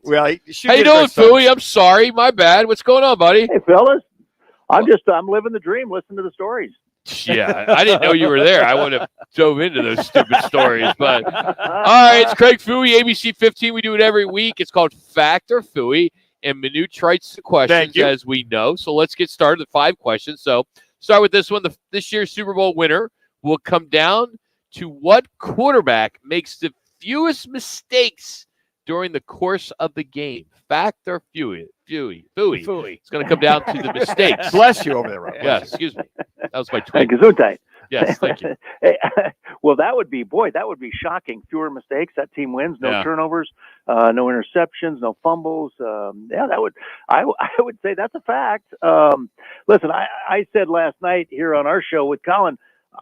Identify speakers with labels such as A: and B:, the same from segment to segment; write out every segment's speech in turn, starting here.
A: Well,
B: how you doing, Fouhy? I'm sorry, my bad. What's going on, buddy?
C: Hey, fellas. I'm living the dream, listening to the stories.
B: Yeah, I didn't know you were there. I would have dove into those stupid stories. But all right, it's Craig Fouhy, ABC 15. We do it every week. It's called Fact or Fouhy, and Manute writes the questions as we know. So let's get started with 5 questions. So start with this one. This year's Super Bowl winner will come down to what quarterback makes the fewest mistakes during the course of the game. Fact or Fouhy? It's going to come down to the mistakes.
A: Bless you over there, Rob.
B: Yes, excuse me. That was my tweet.
C: Gesundheit.
B: Yes, thank you.
C: Well, that would be shocking. Fewer mistakes, that team wins. No turnovers, no interceptions, no fumbles. I would say that's a fact. Listen, I said last night here on our show with Colin,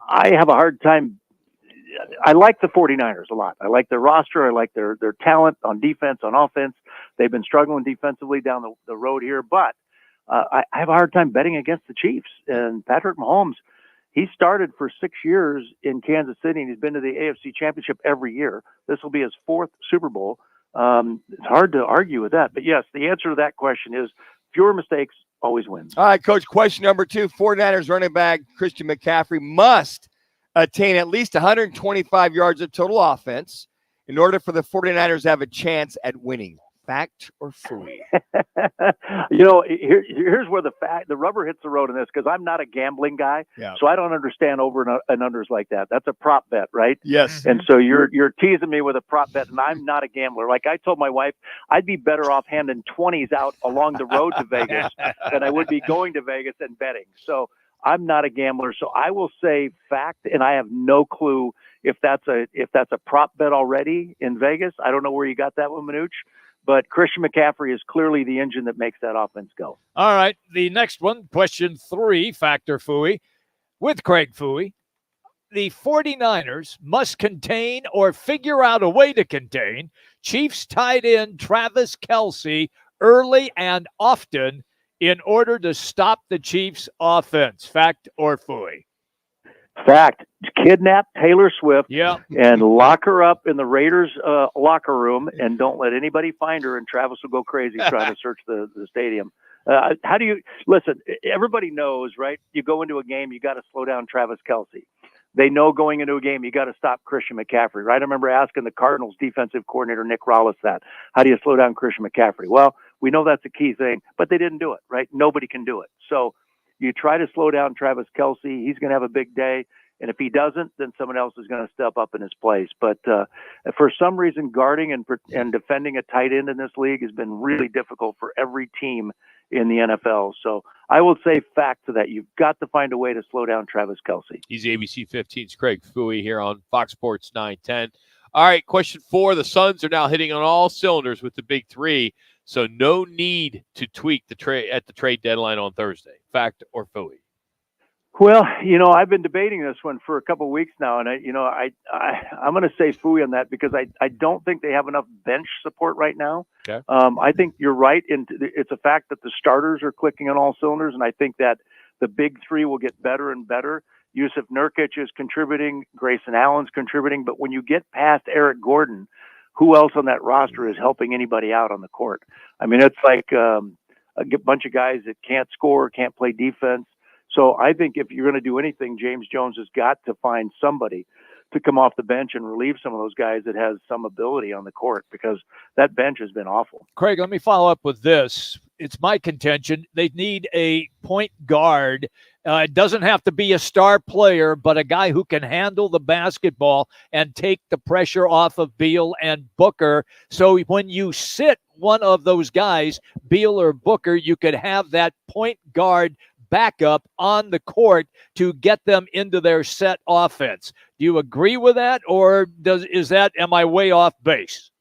C: I have a hard time. I like the 49ers a lot. I like their roster. I like their talent on defense, on offense. They've been struggling defensively down the road here, but I have a hard time betting against the Chiefs. And Patrick Mahomes, he started for 6 years in Kansas City, and he's been to the AFC Championship every year. This will be his 4th Super Bowl. It's hard to argue with that. But, yes, the answer to that question is fewer mistakes always wins.
A: All right, Coach, question number 2. 49ers running back Christian McCaffrey must attain at least 125 yards of total offense in order for the 49ers to have a chance at winning. Fact or Fouhy?
C: Here's where the rubber hits the road in this, because I'm not a gambling guy, so I don't understand over and unders like that. That's a prop bet, right?
A: Yes.
C: And so you're teasing me with a prop bet, and I'm not a gambler. Like I told my wife, I'd be better off handing 20s out along the road to Vegas than I would be going to Vegas and betting. So I'm not a gambler, so I will say fact, and I have no clue if that's a prop bet already in Vegas. I don't know where you got that one, Manooch, but Christian McCaffrey is clearly the engine that makes that offense go.
D: All right, the next one, question 3, Fact or Fouhy, with Craig Fouhy. The 49ers must contain or figure out a way to contain Chiefs tight end Travis Kelce early and often in order to stop the Chiefs' offense. Fact or Fouhy?
C: Fact. Kidnap Taylor Swift and lock her up in the Raiders locker room, and don't let anybody find her, and Travis will go crazy trying to search the stadium. How do you – listen, everybody knows, right? You go into a game, you got to slow down Travis Kelce. They know going into a game, you got to stop Christian McCaffrey, right? I remember asking the Cardinals defensive coordinator, Nick Rollis, that. How do you slow down Christian McCaffrey? Well, we know that's a key thing, but they didn't do it, right? Nobody can do it. So you try to slow down Travis Kelce. He's going to have a big day. And if he doesn't, then someone else is going to step up in his place. But for some reason, guarding and defending a tight end in this league has been really difficult for every team in the NFL. So I will say fact to that. You've got to find a way to slow down Travis Kelce.
B: He's ABC 15's Craig Fouhy here on Fox Sports 910. All right, question 4. The Suns are now hitting on all cylinders with the big 3, so no need to tweak the trade at the trade deadline on Thursday. Fact or Fouhy?
C: Well, I've been debating this one for a couple of weeks now, and I'm going to say Fouhy on that because I don't think they have enough bench support right now.
B: Okay.
C: I think you're right. It's a fact that the starters are clicking on all cylinders, and I think that the big 3 will get better and better. Yusuf Nurkic is contributing, Grayson Allen's contributing, but when you get past Eric Gordon, who else on that roster is helping anybody out on the court? I mean, it's like a bunch of guys that can't score, can't play defense. So I think if you're going to do anything, James Jones has got to find somebody to come off the bench and relieve some of those guys that has some ability on the court, because that bench has been awful.
D: Craig, let me follow up with this. It's my contention they need a point guard. It doesn't have to be a star player, but a guy who can handle the basketball and take the pressure off of Beal and Booker. So when you sit one of those guys, Beal or Booker, you could have that point guard backup on the court to get them into their set offense. Do you agree with that, or am I way off base?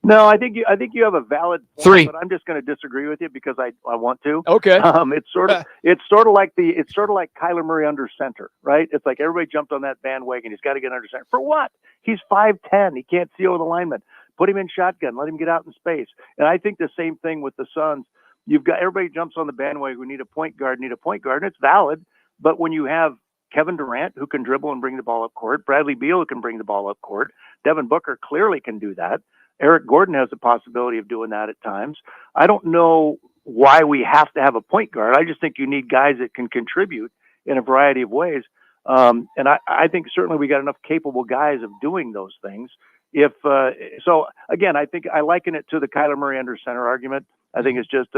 C: No, I think you have a valid point,
B: 3.
C: but I'm just going to disagree with you because I want to.
D: Okay.
C: It's sort of like Kyler Murray under center, right? It's like everybody jumped on that bandwagon. He's got to get under center. For what? He's 5'10". He can't see over the lineman. Put him in shotgun. Let him get out in space. And I think the same thing with the Suns. You've got everybody jumps on the bandwagon. We need a point guard, and it's valid. But when you have Kevin Durant, who can dribble and bring the ball up court, Bradley Beal, who can bring the ball up court, Devin Booker clearly can do that, Eric Gordon has the possibility of doing that at times. I don't know why we have to have a point guard. I just think you need guys that can contribute in a variety of ways. And I think certainly we got enough capable guys of doing those things. So again, I think I liken it to the Kyler Murray under center argument. I think it's just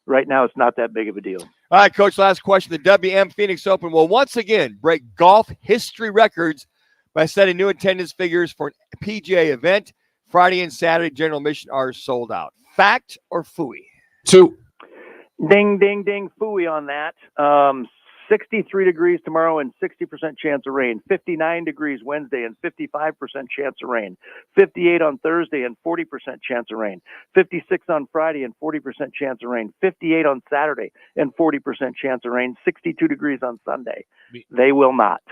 C: right now it's not that big of a deal.
A: All right, Coach, last question. The WM Phoenix Open will once again break golf history records by setting new attendance figures for a PGA event. Friday and Saturday general admission are sold out. Fact or Fouhy?
B: 2.
C: Ding, ding, ding, Fouhy on that. 63 degrees tomorrow and 60% chance of rain. 59 degrees Wednesday and 55% chance of rain. 58 on Thursday and 40% chance of rain. 56 on Friday and 40% chance of rain. 58 on Saturday and 40% chance of rain. 62 degrees on Sunday. They will not.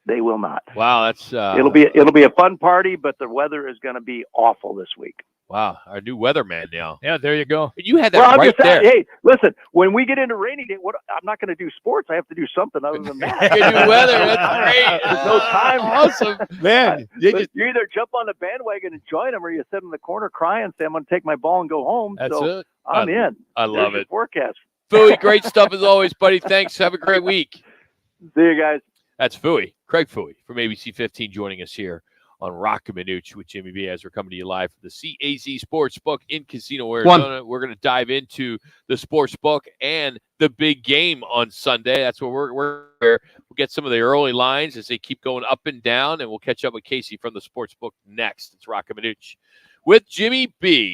C: They will not.
B: Wow, that's
C: it'll be a fun party, but the weather is going to be awful this week.
B: wow, our new weatherman now.
D: Yeah, there you go.
B: You had that right there.
C: Hey, listen, when we get into rainy day, I'm not going to do sports. I have to do something other than that.
B: Good new weather. That's great.
C: There's no time.
B: Awesome.
A: Man,
C: you either jump on the bandwagon and join them, or you sit in the corner crying and say, I'm going to take my ball and go home.
B: That's
C: so
B: it.
C: I'm in.
B: I love it.
C: Forecast.
B: Fouhy, great stuff as always, buddy. Thanks. Have a great week.
C: See you guys.
B: That's Fouhy, Craig Fouhy from ABC 15 joining us here on Rock and Minuch with Jimmy B as we're coming to you live from the CAZ Sportsbook in Casino, Arizona. We're going to dive into the Sportsbook and the big game on Sunday. That's what we'll get some of the early lines as they keep going up and down, and we'll catch up with Casey from the Sportsbook next. It's Rock and Minuch with Jimmy B.